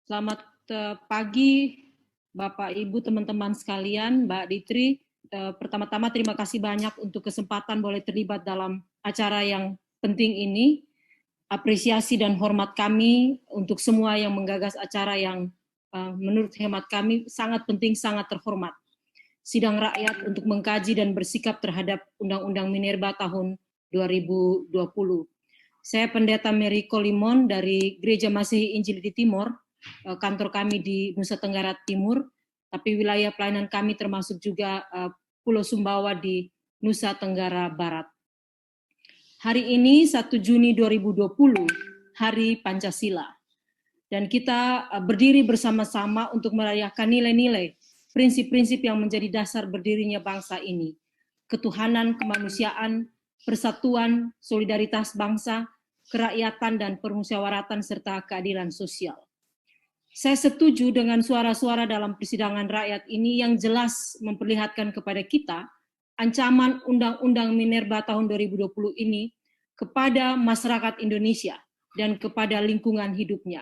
Selamat pagi, Bapak, Ibu, teman-teman sekalian, Mbak Ditri. Pertama-tama terima kasih banyak untuk kesempatan boleh terlibat dalam acara yang penting ini. Apresiasi dan hormat kami untuk semua yang menggagas acara yang menurut hemat kami sangat penting, sangat terhormat. Sidang rakyat untuk mengkaji dan bersikap terhadap Undang-Undang Minerba tahun 2020. Saya Pendeta Mary Kolimon dari Gereja Masihi Injil di Timor. Kantor kami di Nusa Tenggara Timur, tapi wilayah pelayanan kami termasuk juga Pulau Sumbawa di Nusa Tenggara Barat. Hari ini 1 Juni 2020, Hari Pancasila. Dan kita berdiri bersama-sama untuk merayakan nilai-nilai, prinsip-prinsip yang menjadi dasar berdirinya bangsa ini. Ketuhanan, kemanusiaan, persatuan, solidaritas bangsa, kerakyatan, dan permusyawaratan serta keadilan sosial. Saya setuju dengan suara-suara dalam persidangan rakyat ini yang jelas memperlihatkan kepada kita ancaman Undang-Undang Minerba tahun 2020 ini kepada masyarakat Indonesia dan kepada lingkungan hidupnya.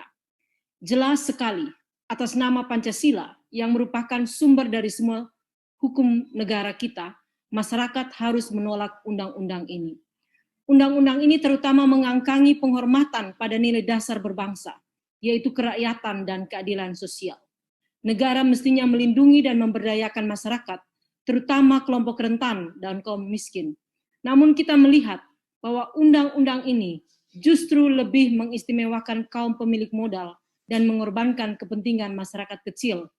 Jelas sekali atas nama Pancasila yang merupakan sumber dari semua hukum negara kita, masyarakat harus menolak undang-undang ini. Undang-undang ini terutama mengangkangi penghormatan pada nilai dasar berbangsa, yaitu kerakyatan dan keadilan sosial. Negara mestinya melindungi dan memberdayakan masyarakat, terutama kelompok rentan dan kaum miskin. Namun kita melihat bahwa undang-undang ini justru lebih mengistimewakan kaum pemilik modal dan mengorbankan kepentingan masyarakat kecil.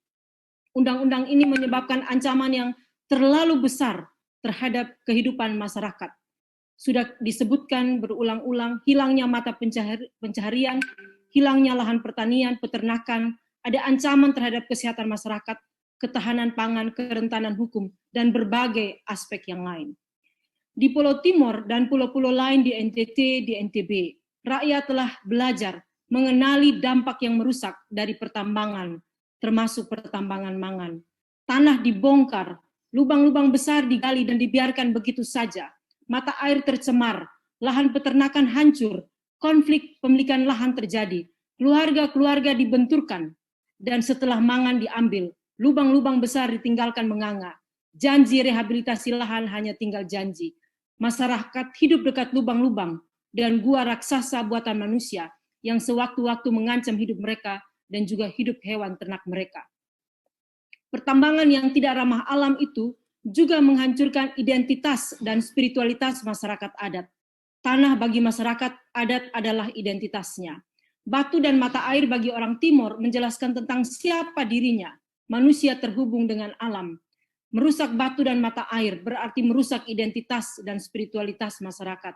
Undang-undang ini menyebabkan ancaman yang terlalu besar terhadap kehidupan masyarakat. Sudah disebutkan berulang-ulang, hilangnya mata pencaharian, hilangnya lahan pertanian, peternakan, ada ancaman terhadap kesehatan masyarakat, ketahanan pangan, kerentanan hukum, dan berbagai aspek yang lain. Di Pulau Timor dan pulau-pulau lain di NTT, di NTB, rakyat telah belajar mengenali dampak yang merusak dari pertambangan, termasuk pertambangan mangan. Tanah dibongkar, lubang-lubang besar digali dan dibiarkan begitu saja. Mata air tercemar, lahan peternakan hancur, konflik pemilikan lahan terjadi, keluarga-keluarga dibenturkan, dan setelah mangan diambil, lubang-lubang besar ditinggalkan menganga. Janji rehabilitasi lahan hanya tinggal janji. Masyarakat hidup dekat lubang-lubang dan gua raksasa buatan manusia yang sewaktu-waktu mengancam hidup mereka dan juga hidup hewan ternak mereka. Pertambangan yang tidak ramah alam itu juga menghancurkan identitas dan spiritualitas masyarakat adat. Tanah bagi masyarakat adat adalah identitasnya. Batu dan mata air bagi orang Timor menjelaskan tentang siapa dirinya. Manusia terhubung dengan alam. Merusak batu dan mata air berarti merusak identitas dan spiritualitas masyarakat.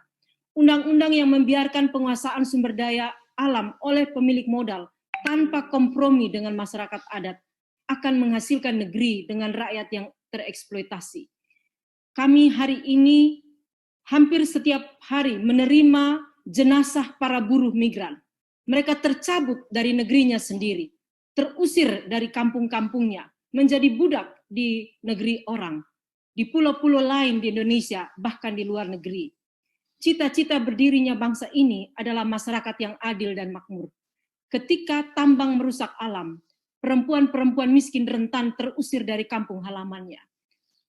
Undang-undang yang membiarkan penguasaan sumber daya alam oleh pemilik modal tanpa kompromi dengan masyarakat adat akan menghasilkan negeri dengan rakyat yang tereksploitasi. Kami hari ini hampir setiap hari menerima jenazah para buruh migran. Mereka tercabut dari negerinya sendiri, terusir dari kampung-kampungnya, menjadi budak di negeri orang, di pulau-pulau lain di Indonesia, bahkan di luar negeri. Cita-cita berdirinya bangsa ini adalah masyarakat yang adil dan makmur. Ketika tambang merusak alam, perempuan-perempuan miskin rentan terusir dari kampung halamannya,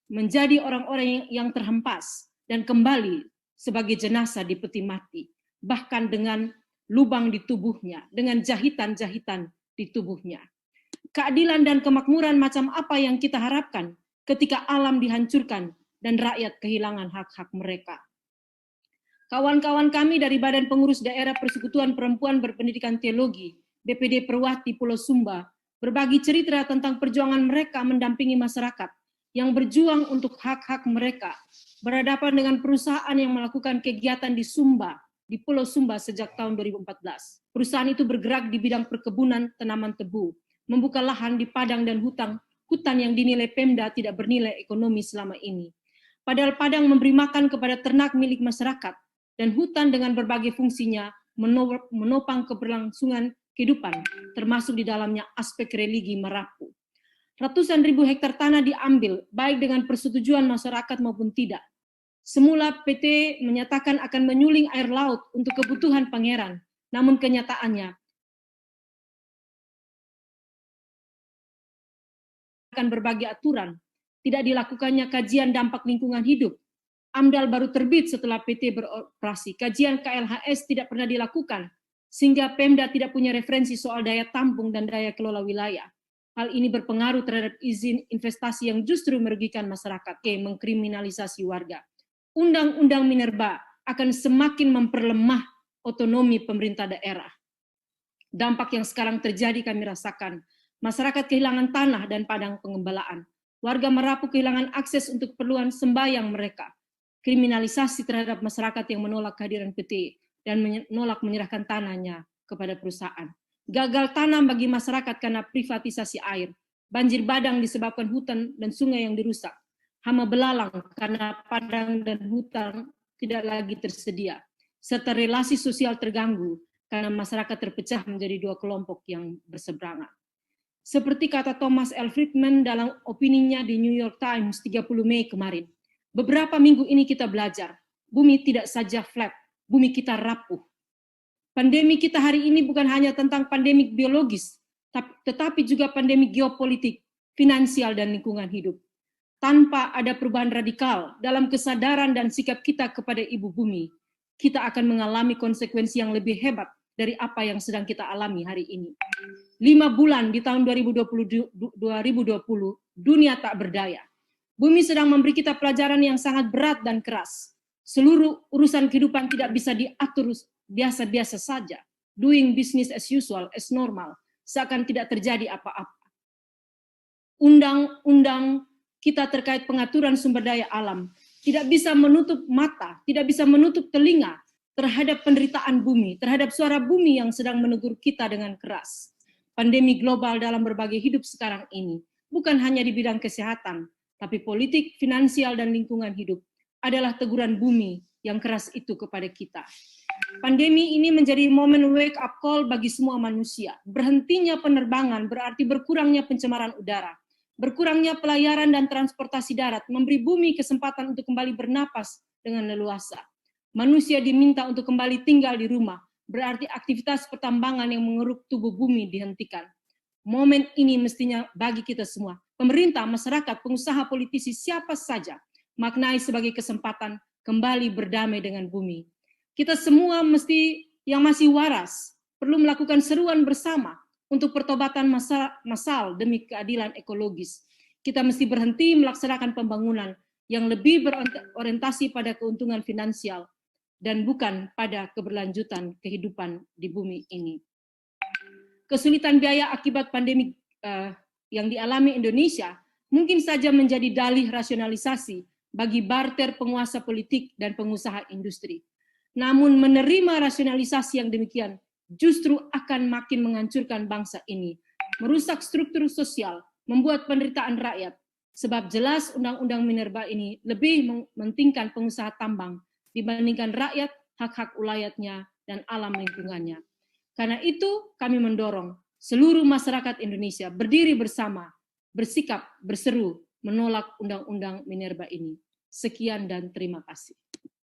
menjadi orang-orang yang terhempas dan kembali sebagai jenazah di peti mati, bahkan dengan lubang di tubuhnya, dengan jahitan-jahitan di tubuhnya. Keadilan dan kemakmuran macam apa yang kita harapkan ketika alam dihancurkan dan rakyat kehilangan hak-hak mereka. Kawan-kawan kami dari Badan Pengurus Daerah Persekutuan Perempuan Berpendidikan Teologi, BPD Perwati Pulau Sumba, berbagi cerita tentang perjuangan mereka mendampingi masyarakat yang berjuang untuk hak-hak mereka, berhadapan dengan perusahaan yang melakukan kegiatan di Sumba, di Pulau Sumba sejak tahun 2014. Perusahaan itu bergerak di bidang perkebunan tanaman tebu, membuka lahan di padang dan hutan yang dinilai Pemda tidak bernilai ekonomi selama ini. Padahal padang memberi makan kepada ternak milik masyarakat, dan hutan dengan berbagai fungsinya menopang keberlangsungan kehidupan, termasuk di dalamnya aspek religi merapu. Ratusan ribu hektar tanah diambil, baik dengan persetujuan masyarakat maupun tidak. Semula PT menyatakan akan menyuling air laut untuk kebutuhan pangeran, namun kenyataannya melaksanakan berbagai aturan, tidak dilakukannya kajian dampak lingkungan hidup. AMDAL baru terbit setelah PT beroperasi. Kajian KLHS tidak pernah dilakukan, sehingga Pemda tidak punya referensi soal daya tampung dan daya kelola wilayah. Hal ini berpengaruh terhadap izin investasi yang justru merugikan masyarakat, mengkriminalisasi warga. Undang-undang Minerba akan semakin memperlemah otonomi pemerintah daerah. Dampak yang sekarang terjadi kami rasakan. Masyarakat kehilangan tanah dan padang pengembalaan. Warga Merapu kehilangan akses untuk keperluan sembayang mereka. Kriminalisasi terhadap masyarakat yang menolak kehadiran PT dan menolak menyerahkan tanahnya kepada perusahaan. Gagal tanam bagi masyarakat karena privatisasi air. Banjir bandang disebabkan hutan dan sungai yang dirusak. Hama belalang karena padang dan hutan tidak lagi tersedia. Serta relasi sosial terganggu karena masyarakat terpecah menjadi dua kelompok yang berseberangan. Seperti kata Thomas L. Friedman dalam opininya di New York Times 30 Mei kemarin, beberapa minggu ini kita belajar, bumi tidak saja flat, bumi kita rapuh. Pandemi kita hari ini bukan hanya tentang pandemik biologis, tetapi juga pandemik geopolitik, finansial, dan lingkungan hidup. Tanpa ada perubahan radikal dalam kesadaran dan sikap kita kepada ibu bumi, kita akan mengalami konsekuensi yang lebih hebat dari apa yang sedang kita alami hari ini. 5 bulan di tahun 2020, dunia tak berdaya. Bumi sedang memberi kita pelajaran yang sangat berat dan keras. Seluruh urusan kehidupan tidak bisa diatur biasa-biasa saja. Doing business as usual, as normal, seakan tidak terjadi apa-apa. Undang-undang kita terkait pengaturan sumber daya alam tidak bisa menutup mata, tidak bisa menutup telinga terhadap penderitaan bumi, terhadap suara bumi yang sedang menegur kita dengan keras. Pandemi global dalam berbagai hidup sekarang ini bukan hanya di bidang kesehatan, tapi politik, finansial, dan lingkungan hidup adalah teguran bumi yang keras itu kepada kita. Pandemi ini menjadi momen wake up call bagi semua manusia. Berhentinya penerbangan berarti berkurangnya pencemaran udara, berkurangnya pelayaran dan transportasi darat, memberi bumi kesempatan untuk kembali bernapas dengan leluasa. Manusia diminta untuk kembali tinggal di rumah, berarti aktivitas pertambangan yang mengeruk tubuh bumi dihentikan. Momen ini mestinya bagi kita semua, pemerintah, masyarakat, pengusaha, politisi, siapa saja, maknai sebagai kesempatan kembali berdamai dengan bumi. Kita semua yang masih waras perlu melakukan seruan bersama untuk pertobatan massal demi keadilan ekologis. Kita mesti berhenti melaksanakan pembangunan yang lebih berorientasi pada keuntungan finansial dan bukan pada keberlanjutan kehidupan di bumi ini. Kesulitan biaya akibat pandemi yang dialami Indonesia mungkin saja menjadi dalih rasionalisasi bagi barter penguasa politik dan pengusaha industri. Namun menerima rasionalisasi yang demikian justru akan makin menghancurkan bangsa ini, merusak struktur sosial, membuat penderitaan rakyat, sebab jelas Undang-Undang Minerba ini lebih mementingkan pengusaha tambang dibandingkan rakyat, hak-hak ulayatnya, dan alam lingkungannya. Karena itu kami mendorong seluruh masyarakat Indonesia berdiri bersama, bersikap, berseru, menolak Undang-Undang Minerba ini. Sekian dan terima kasih.